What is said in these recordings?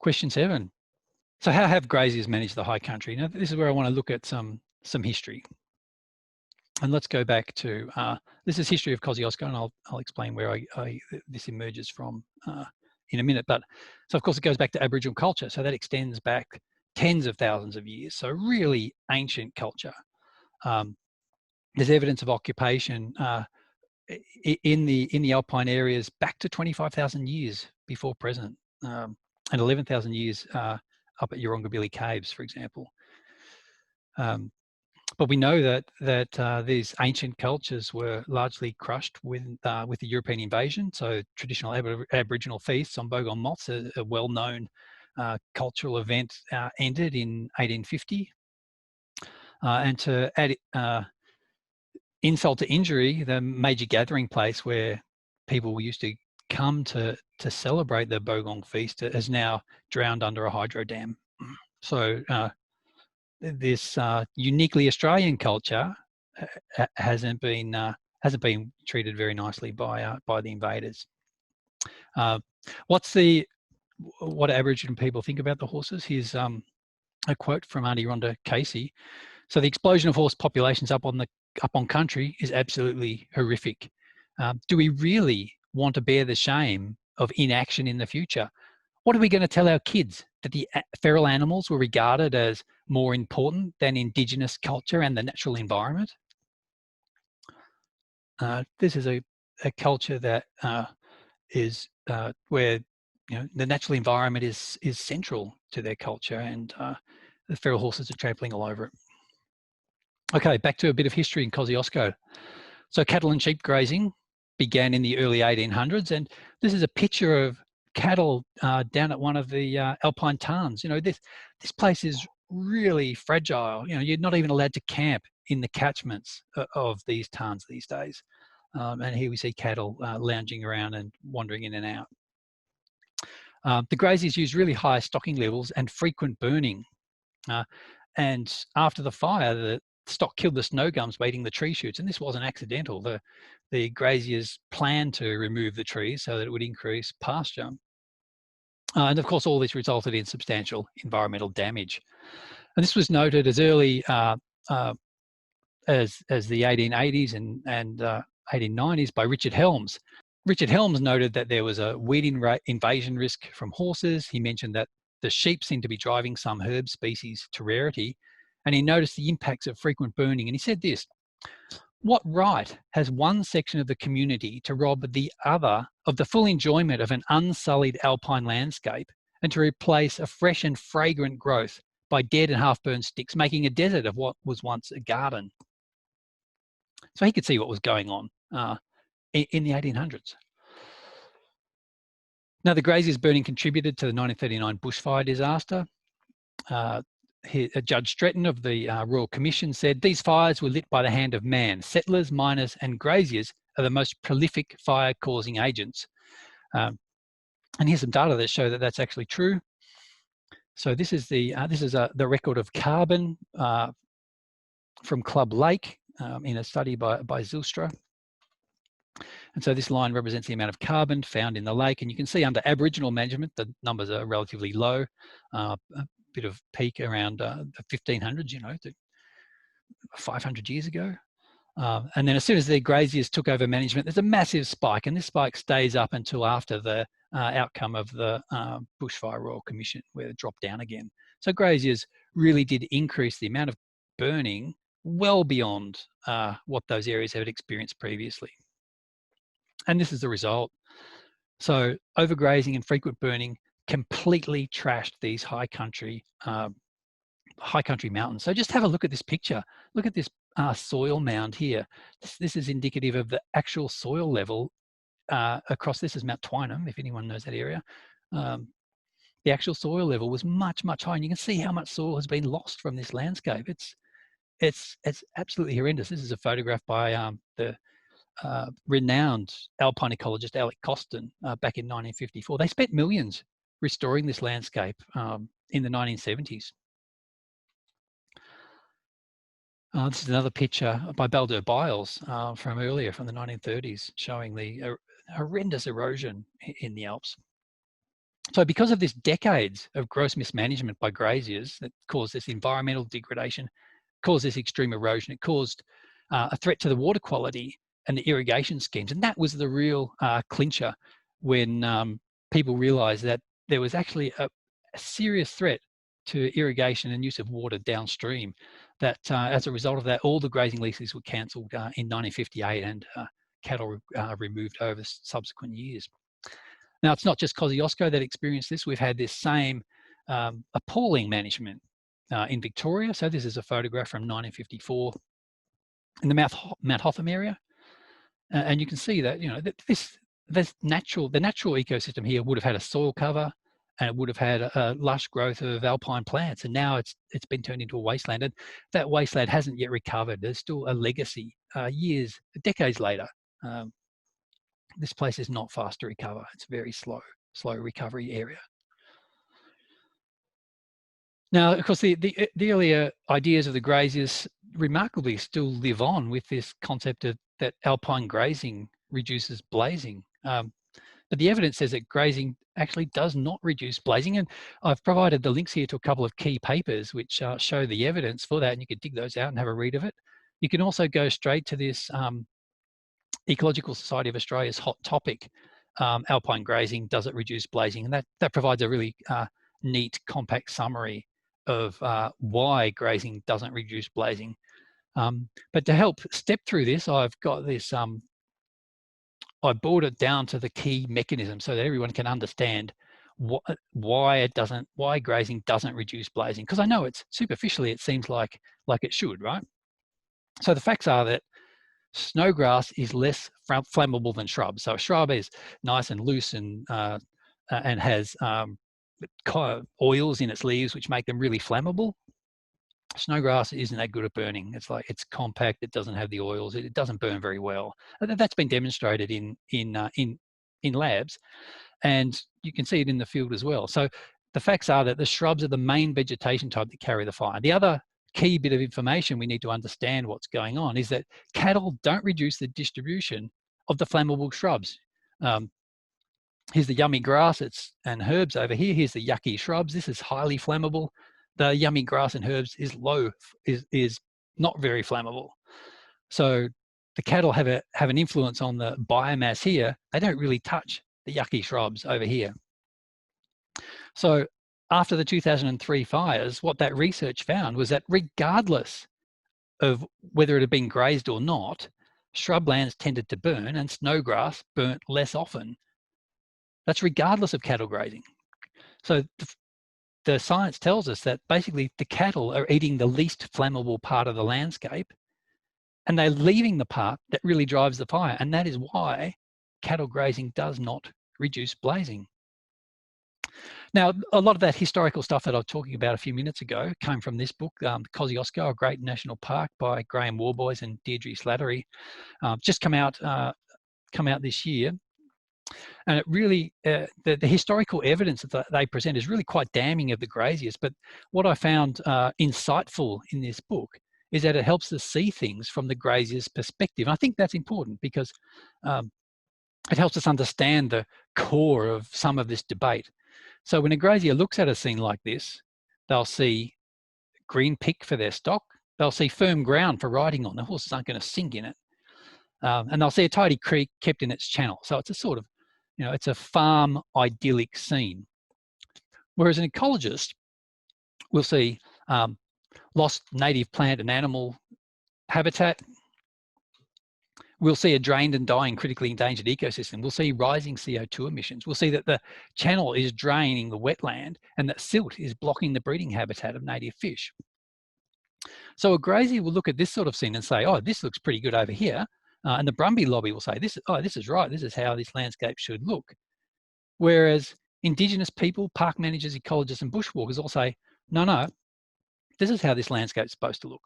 Question 7. So how have graziers managed the high country? Now, this is where I want to look at some history. And let's go back to, this is history of Kosciuszko, and I'll explain where this emerges from in a minute. But so of course it goes back to Aboriginal culture. So that extends back tens of thousands of years. So really ancient culture. There's evidence of occupation in the alpine areas back to 25,000 years before present, and 11,000 years up at Urungabili Caves, for example. But we know that these ancient cultures were largely crushed with the European invasion. So traditional Aboriginal feasts on bogong moths, a well-known cultural event, ended in 1850. And to add insult to injury, the major gathering place where people used to come to celebrate the bogong feast is now drowned under a hydro dam. So this uniquely Australian culture hasn't been treated very nicely by the invaders. What Aboriginal people think about the horses? Here's a quote from Auntie Rhonda Casey. So the explosion of horse populations up on country is absolutely horrific. Do we really want to bear the shame of inaction in the future? What are we going to tell our kids? That the feral animals were regarded as more important than Indigenous culture and the natural environment? This is a culture that is where the natural environment is central to their culture, and the feral horses are trampling all over it. Okay, back to a bit of history in Kosciuszko. So cattle and sheep grazing began in the early 1800s, and this is a picture of cattle down at one of the alpine tarns. This place is really fragile. You're not even allowed to camp in the catchments of these tarns these days. And here we see cattle lounging around and wandering in and out. The graziers use really high stocking levels and frequent burning. And after the fire, the stock killed the snow gums by eating the tree shoots, and this wasn't accidental. The graziers planned to remove the trees so that it would increase pasture. And of course, all this resulted in substantial environmental damage. And this was noted as early as the 1880s and 1890s by Richard Helms. Richard Helms noted that there was a weed invasion risk from horses. He mentioned that the sheep seemed to be driving some herb species to rarity, and he noticed the impacts of frequent burning. And he said this: "What right has one section of the community to rob the other of the full enjoyment of an unsullied alpine landscape and to replace a fresh and fragrant growth by dead and half-burned sticks, making a desert of what was once a garden?" So he could see what was going on in the 1800s. Now, the graziers burning contributed to the 1939 bushfire disaster. Judge Stretton of the Royal Commission said, "These fires were lit by the hand of man. Settlers, miners and graziers are the most prolific fire-causing agents." And here's some data that show that that's actually true. So this is the record of carbon from Club Lake in a study by Zylstra. And so this line represents the amount of carbon found in the lake, and you can see under Aboriginal management the numbers are relatively low. A bit of peak around the 1500s, 500 years ago. And then as soon as the graziers took over management, there's a massive spike, and this spike stays up until after the outcome of the Bushfire Royal Commission, where it dropped down again. So graziers really did increase the amount of burning well beyond what those areas had experienced previously. And this is the result. So overgrazing and frequent burning completely trashed these high country mountains. So just have a look at this picture. Look at this soil mound here. This is indicative of the actual soil level across. This is Mount Twynham, if anyone knows that area. The actual soil level was much, much higher, and you can see how much soil has been lost from this landscape. It's absolutely horrendous. This is a photograph by the renowned alpine ecologist Alec Coston back in 1954. They spent millions restoring this landscape in the 1970s. This is another picture by Baldur Biles from earlier, from the 1930s, showing the horrendous erosion in the Alps. So because of this decades of gross mismanagement by graziers that caused this environmental degradation, caused this extreme erosion, it caused a threat to the water quality and the irrigation schemes. And that was the real clincher when people realized that there was actually a serious threat to irrigation and use of water downstream, that as a result of that, all the grazing leases were cancelled in 1958 and cattle removed over subsequent years. Now, it's not just Kosciuszko that experienced this. We've had this same appalling management in Victoria. So this is a photograph from 1954 in the Mount Hotham area. And you can see that, you know, the natural ecosystem here would have had a soil cover, and it would have had a lush growth of alpine plants. And now it's been turned into a wasteland. And that wasteland hasn't yet recovered. There's still a legacy decades later. This place is not fast to recover. It's a very slow recovery area. Now, of course, the earlier ideas of the graziers remarkably still live on with this concept of that alpine grazing reduces blazing. But the evidence says that grazing actually does not reduce blazing. And I've provided the links here to a couple of key papers which show the evidence for that, and you can dig those out and have a read of it. You can also go straight to this Ecological Society of Australia's hot topic, alpine grazing, does it reduce blazing? And that provides a really neat, compact summary of why grazing doesn't reduce blazing. But to help step through this, I've got this, I boiled it down to the key mechanism so that everyone can understand why grazing doesn't reduce blazing. Because I know it's superficially, it seems like it should, right? So the facts are that snowgrass is less flammable than shrubs. So a shrub is nice and loose and has oils in its leaves which make them really flammable. Snowgrass isn't that good at burning. It's compact. It doesn't have the oils. It doesn't burn very well. That's been demonstrated in labs, and you can see it in the field as well. So the facts are that the shrubs are the main vegetation type that carry the fire. The other key bit of information we need to understand what's going on is that cattle don't reduce the distribution of the flammable shrubs. Here's the yummy grass and herbs over here. Here's the yucky shrubs. This is highly flammable. The yummy grass and herbs is not very flammable. So the cattle have an influence on the biomass here. They don't really touch the yucky shrubs over here. So after the 2003 fires, what that research found was that regardless of whether it had been grazed or not, shrublands tended to burn and snowgrass burnt less often. That's regardless of cattle grazing. So the science tells us that basically the cattle are eating the least flammable part of the landscape, and they're leaving the part that really drives the fire. And that is why cattle grazing does not reduce blazing. Now, a lot of that historical stuff that I was talking about a few minutes ago came from this book, Kosciuszko, A Great National Park by Graham Warboys and Deirdre Slattery. Just come out this year. And it really, the historical evidence that they present is really quite damning of the graziers. But what I found insightful in this book is that it helps us see things from the grazier's perspective. And I think that's important because it helps us understand the core of some of this debate. So when a grazier looks at a scene like this, they'll see green pick for their stock. They'll see firm ground for riding on. The horses aren't going to sink in it. And they'll see a tidy creek kept in its channel. So it's a sort of, it's a farm idyllic scene. Whereas an ecologist will see lost native plant and animal habitat. We'll see a drained and dying critically endangered ecosystem. We'll see rising CO2 emissions. We'll see that the channel is draining the wetland and that silt is blocking the breeding habitat of native fish. So a grazier will look at this sort of scene and say, oh, this looks pretty good over here. And the Brumby lobby will say, this is right. This is how this landscape should look. Whereas Indigenous people, park managers, ecologists, and bushwalkers all say, no, this is how this landscape's supposed to look.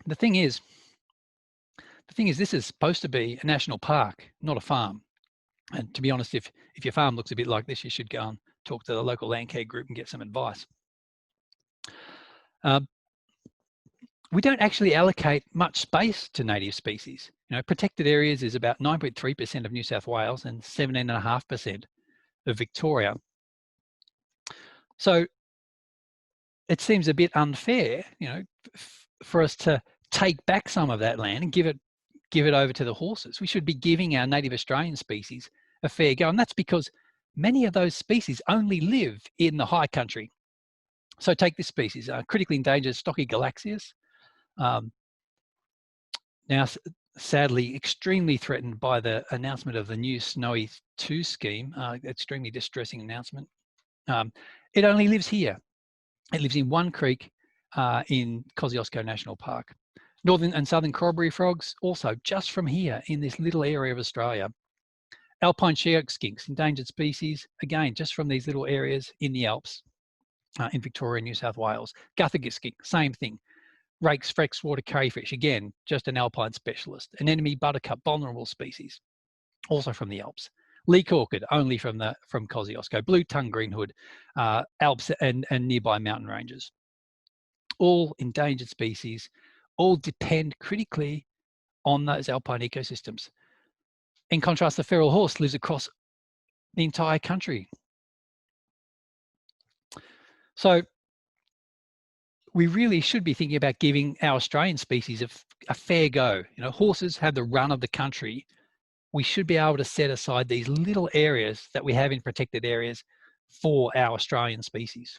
The thing is, this is supposed to be a national park, not a farm. And to be honest, if your farm looks a bit like this, you should go and talk to the local land care group and get some advice. We don't actually allocate much space to native species. You know, protected areas is about 9.3% of New South Wales and 17.5% of Victoria. So it seems a bit unfair, you know, for us to take back some of that land and give it over to the horses. We should be giving our native Australian species a fair go, and that's because many of those species only live in the high country. So take this species, critically endangered stocky galaxias. Now, sadly, extremely threatened by the announcement of the new Snowy 2 scheme, extremely distressing announcement. It only lives here. It lives in one creek in Kosciuszko National Park. Northern and southern corroboree frogs, also just from here in this little area of Australia. Alpine she-oak skinks, endangered species, again, just from these little areas in the Alps, in Victoria and New South Wales. Guthaga skink, same thing. Rake's freshwater crayfish, again, just an alpine specialist. Anemone buttercup, vulnerable species, also from the Alps. Leek orchid, only from Kosciuszko. Blue-tongued greenhood, Alps and nearby mountain ranges. All endangered species, all depend critically on those alpine ecosystems. In contrast, the feral horse lives across the entire country. So we really should be thinking about giving our Australian species a fair go. You know, horses have the run of the country. We should be able to set aside these little areas that we have in protected areas for our Australian species.